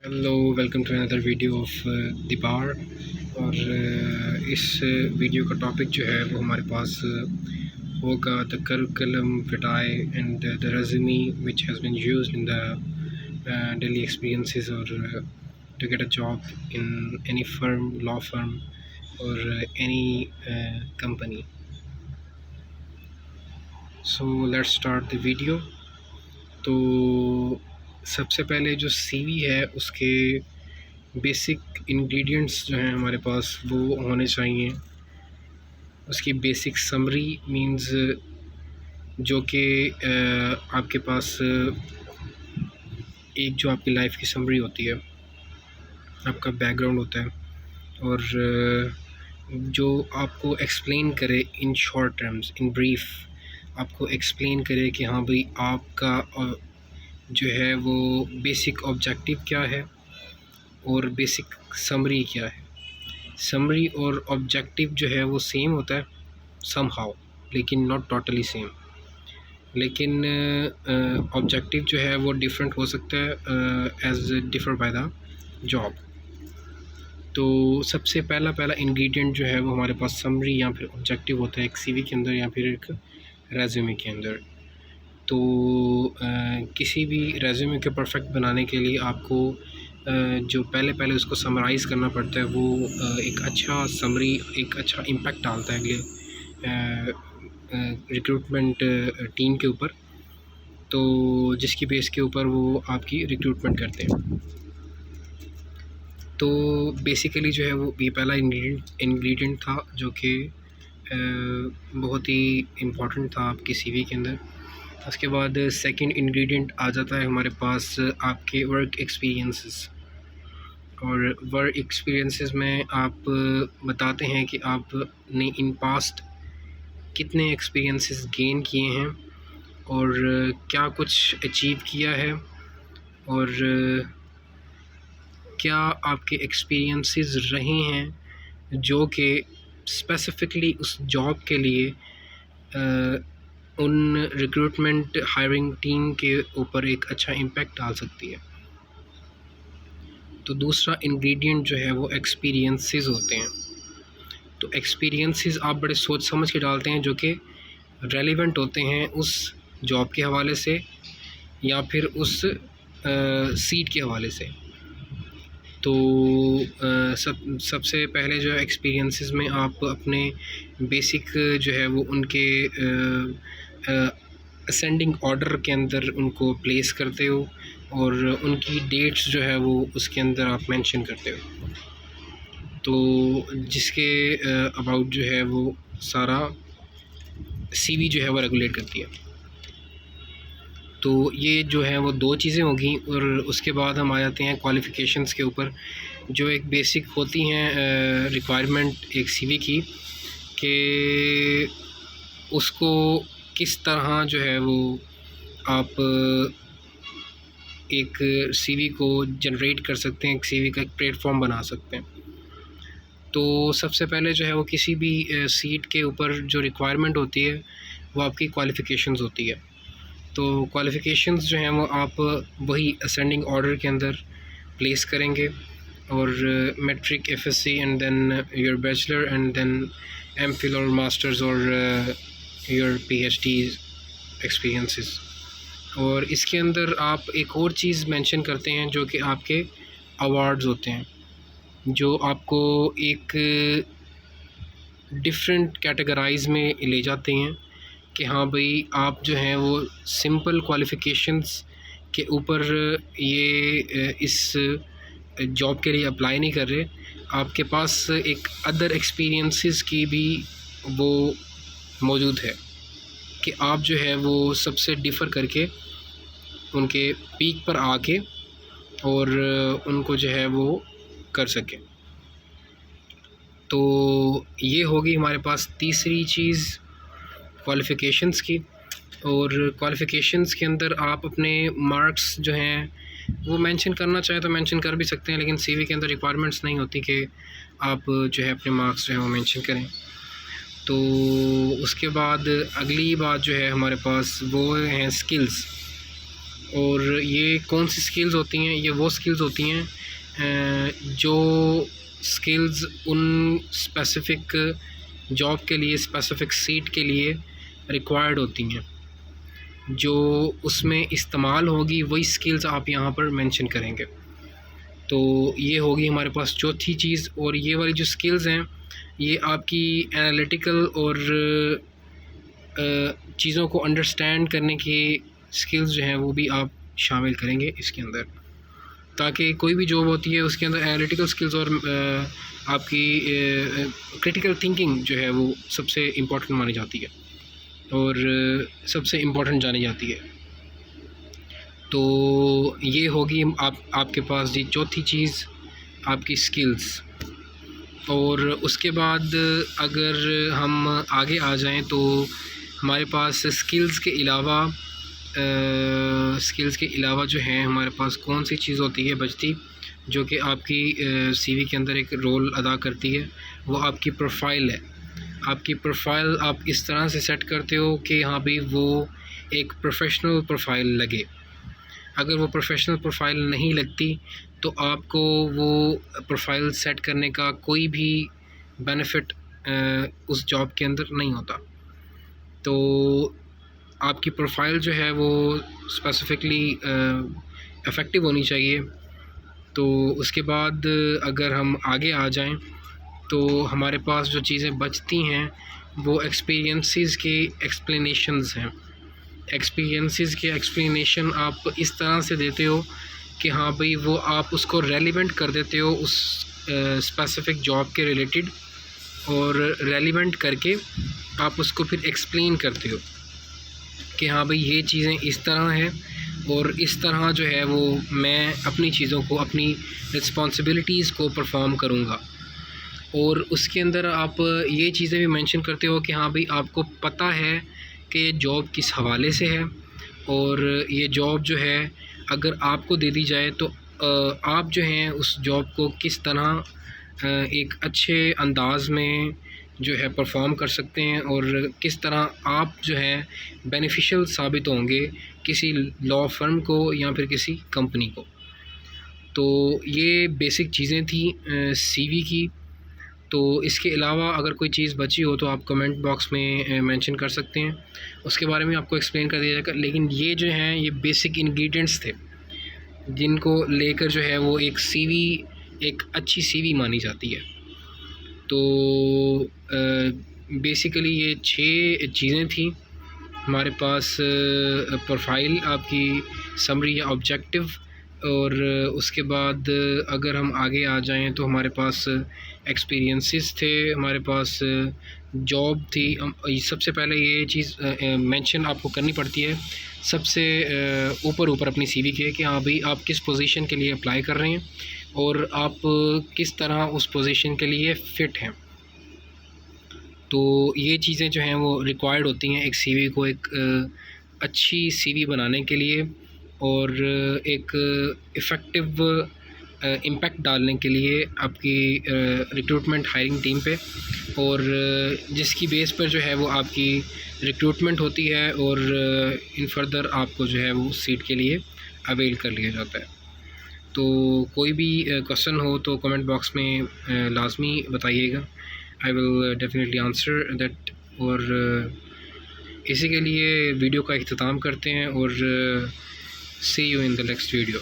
Hello, welcome to another video of the bar. और इस video का टॉपिक जो है वो हमारे पास होगा the curriculum vitae and the resume which has been used in the daily experiences और to get a job in any firm, law firm और any company. So let's start the video. तो सबसे पहले जो सीवी है उसके basic ingredients जो हैं हमारे पास वो होने चाहिए। उसकी बेसिक समरी मींस जो कि आपके पास एक जो आपकी लाइफ की समरी होती है, आपका बैकग्राउंड होता है और जो आपको एक्सप्लेन करे in short terms, in brief आपको एक्सप्लेन करे कि हाँ भाई आपका जो है वो बेसिक ऑब्जेक्टिव क्या है और बेसिक समरी क्या है। समरी और ऑब्जेक्टिव जो है वो सेम होता है समहाउ, लेकिन नॉट टोटली सेम। लेकिन ऑब्जेक्टिव जो है वो डिफरेंट हो सकता है as differ by the job. तो सबसे पहला इंग्रेडिएंट जो है वो हमारे पास समरी या फिर ऑब्जेक्टिव होता है एक सीवी के अंदर या फिर एक रेज्यूमे के अंदर। तो किसी भी रेज्यूमे के परफेक्ट बनाने के लिए आपको जो पहले उसको समराइज़ करना पड़ता है, वो एक अच्छा समरी, एक अच्छा इम्पैक्ट डालता है अगले रिक्रूटमेंट टीम के ऊपर, तो जिसकी बेस के ऊपर वो आपकी रिक्रूटमेंट करते हैं। तो बेसिकली जो है वो ये पहला इंग्रेडिएंट था जो कि बहुत ही इम्पोर्टेंट था आपकी सीवी के अंदर। उसके बाद सेकंड इंग्रेडिएंट आ जाता है हमारे पास आपके वर्क एक्सपीरियंसेस। और वर्क एक्सपीरियंसेस में आप बताते हैं कि आपने इन पास्ट कितने एक्सपीरियंसेस गेन किए हैं और क्या कुछ अचीव किया है और क्या आपके एक्सपीरियंसेस रहे हैं जो कि स्पेसिफ़िकली उस जॉब के लिए उन रिक्रूटमेंट हायरिंग टीम के ऊपर एक अच्छा इम्पैक्ट डाल सकती है। तो दूसरा इंग्रेडिएंट जो है वो एक्सपीरियंसेस होते हैं। तो एक्सपीरियंसेस आप बड़े सोच समझ के डालते हैं जो कि रेलेवेंट होते हैं उस जॉब के हवाले से या फिर उस सीट के हवाले से। तो सबसे पहले जो एक्सपीरियंसेस में आप अपने बेसिक जो है वो उनके असेंडिंग ऑर्डर के अंदर उनको प्लेस करते हो और उनकी डेट्स जो है वो उसके अंदर आप मेंशन करते हो, तो जिसके अबाउट जो है वो सारा सीवी जो है वो रेगुलेट करती है। तो ये जो है वो दो चीज़ें होगी। और उसके बाद हम आ जाते हैं क्वालिफ़िकेशंस के ऊपर, जो एक बेसिक होती हैं रिक्वायरमेंट एक सीवी की, कि उसको किस तरह जो है वो आप एक सीवी को जनरेट कर सकते हैं, एक सीवी का एक प्लेटफॉर्म बना सकते हैं। तो सबसे पहले जो है वो किसी भी सीट के ऊपर जो रिक्वायरमेंट होती है वो आपकी क्वालिफ़िकेशंस होती है। तो क्वालिफ़िकेशंस जो हैं वो आप वही असेंडिंग ऑर्डर के अंदर प्लेस करेंगे और matric, FSc and then your bachelor and then MPhil और मास्टर्स और योर पीएचडी एक्सपीरियंसेस। और इसके अंदर आप एक और चीज़ मेंशन करते हैं जो कि आपके अवार्ड्स होते हैं, जो आपको एक डिफरेंट कैटेगराइज में ले जाते हैं कि हाँ भाई आप जो हैं वो सिंपल क्वालिफ़िकेशंस के ऊपर ये इस जॉब के लिए अप्लाई नहीं कर रहे, आपके पास एक अदर एक्सपीरियंसेस की भी वो मौजूद है कि आप जो है वो सबसे डिफ़र करके उनके पीक पर आके और उनको जो है वो कर सकें। तो ये होगी हमारे पास तीसरी चीज़ क्वालिफ़िकेशंस की। और क्वालिफ़िकेशंस के अंदर आप अपने मार्क्स जो हैं वो मेंशन करना चाहें तो मेंशन कर भी सकते हैं, लेकिन सीवी के अंदर रिक्वायरमेंट्स नहीं होती कि आप जो है अपने मार्क्स जो है वो मेंशन करें। तो उसके बाद अगली बात जो है हमारे पास वो हैं स्किल्स। और ये कौन सी स्किल्स होती हैं? ये वो स्किल्स होती हैं जो स्किल्स उन स्पेसिफ़िक जॉब के लिए, स्पेसिफ़िक सीट के लिए रिक्वायर्ड होती हैं, जो उसमें इस्तेमाल होगी वही स्किल्स आप यहाँ पर मेंशन करेंगे। तो ये होगी हमारे पास चौथी चीज़। और ये वाली जो स्किल्स हैं ये आपकी एनालिटिकल और चीज़ों को अंडरस्टैंड करने की स्किल्स जो हैं वो भी आप शामिल करेंगे इसके अंदर, ताकि कोई भी जॉब होती है उसके अंदर एनालिटिकल स्किल्स और आपकी क्रिटिकल थिंकिंग जो है वो सबसे इम्पोर्टेंट मानी जाती है और सबसे इम्पोर्टेंट जानी जाती है। तो ये होगी आपके पास जी चौथी चीज़, आपकी स्किल्स। और उसके बाद अगर हम आगे आ जाएं तो हमारे पास स्किल्स के अलावा जो है हमारे पास कौन सी चीज़ होती है बचती, जो कि आपकी सीवी के अंदर एक रोल अदा करती है, वो आपकी प्रोफाइल है। आपकी प्रोफाइल आप इस तरह से सेट करते हो कि हाँ भाई वो एक प्रोफेशनल प्रोफाइल लगे। अगर वो प्रोफेशनल प्रोफाइल नहीं लगती तो आपको वो प्रोफाइल सेट करने का कोई भी बेनिफिट उस जॉब के अंदर नहीं होता। तो आपकी प्रोफाइल जो है वो स्पेसिफ़िकली इफ़ेक्टिव होनी चाहिए। तो उसके बाद अगर हम आगे आ जाएं तो हमारे पास जो चीज़ें बचती हैं वो एक्सपीरियंसेस के एक्सप्लेनेशंस हैं। एक्सपीरियंसेस के एक्सप्लेनेशन आप इस तरह से देते हो कि हाँ भाई वो आप उसको रेलिवेंट कर देते हो उस स्पेसिफ़िक जॉब के रिलेटेड, और रेलिवेंट करके आप उसको फिर एक्सप्लेन करते हो कि हाँ भाई ये चीज़ें इस तरह हैं और इस तरह जो है वो मैं अपनी चीज़ों को, अपनी रिस्पॉन्सिबिलिटीज़ को परफॉर्म करूँगा। और उसके अंदर आप ये चीज़ें भी मेंशन करते हो कि हाँ भाई आपको पता है कि ये जॉब किस हवाले से है, और ये जॉब जो है अगर आपको दे दी जाए तो आप जो हैं उस जॉब को किस तरह एक अच्छे अंदाज़ में जो है परफॉर्म कर सकते हैं, और किस तरह आप जो है बेनिफिशियल साबित होंगे किसी लॉ फर्म को या फिर किसी कंपनी को। तो ये बेसिक चीज़ें थी सीवी की। तो इसके अलावा अगर कोई चीज़ बची हो तो आप कमेंट बॉक्स में मेंशन कर सकते हैं, उसके बारे में आपको एक्सप्लेन कर दिया जाएगा। लेकिन ये जो हैं ये बेसिक इंग्रेडिएंट्स थे जिनको लेकर जो है वो एक सीवी, एक अच्छी सीवी मानी जाती है। तो बेसिकली ये 6 चीज़ें थी हमारे पास। प्रोफाइल, आपकी समरी या ऑब्जेक्टिव, और उसके बाद अगर हम आगे आ जाएं तो हमारे पास एक्सपीरियंसेस थे, हमारे पास जॉब थी। सबसे पहले ये चीज़ मेंशन आपको करनी पड़ती है सबसे ऊपर अपनी सीवी के कि हाँ भाई आप किस पोजीशन के लिए अप्लाई कर रहे हैं और आप किस तरह उस पोजीशन के लिए फ़िट हैं। तो ये चीज़ें जो हैं वो रिक्वायर्ड होती हैं एक सीवी को एक अच्छी सीवी बनाने के लिए, और एक इफ़ेक्टिव इम्पैक्ट डालने के लिए आपकी रिक्रूटमेंट हायरिंग टीम पे, और जिसकी बेस पर जो है वो आपकी रिक्रूटमेंट होती है और इन फर्दर आपको जो है वो सीट के लिए अवेल कर लिया जाता है। तो कोई भी क्वेश्चन हो तो कमेंट बॉक्स में लाजमी बताइएगा, I will definitely answer that. और इसी के लिए वीडियो का इख्तिताम करते हैं और see you in the next video.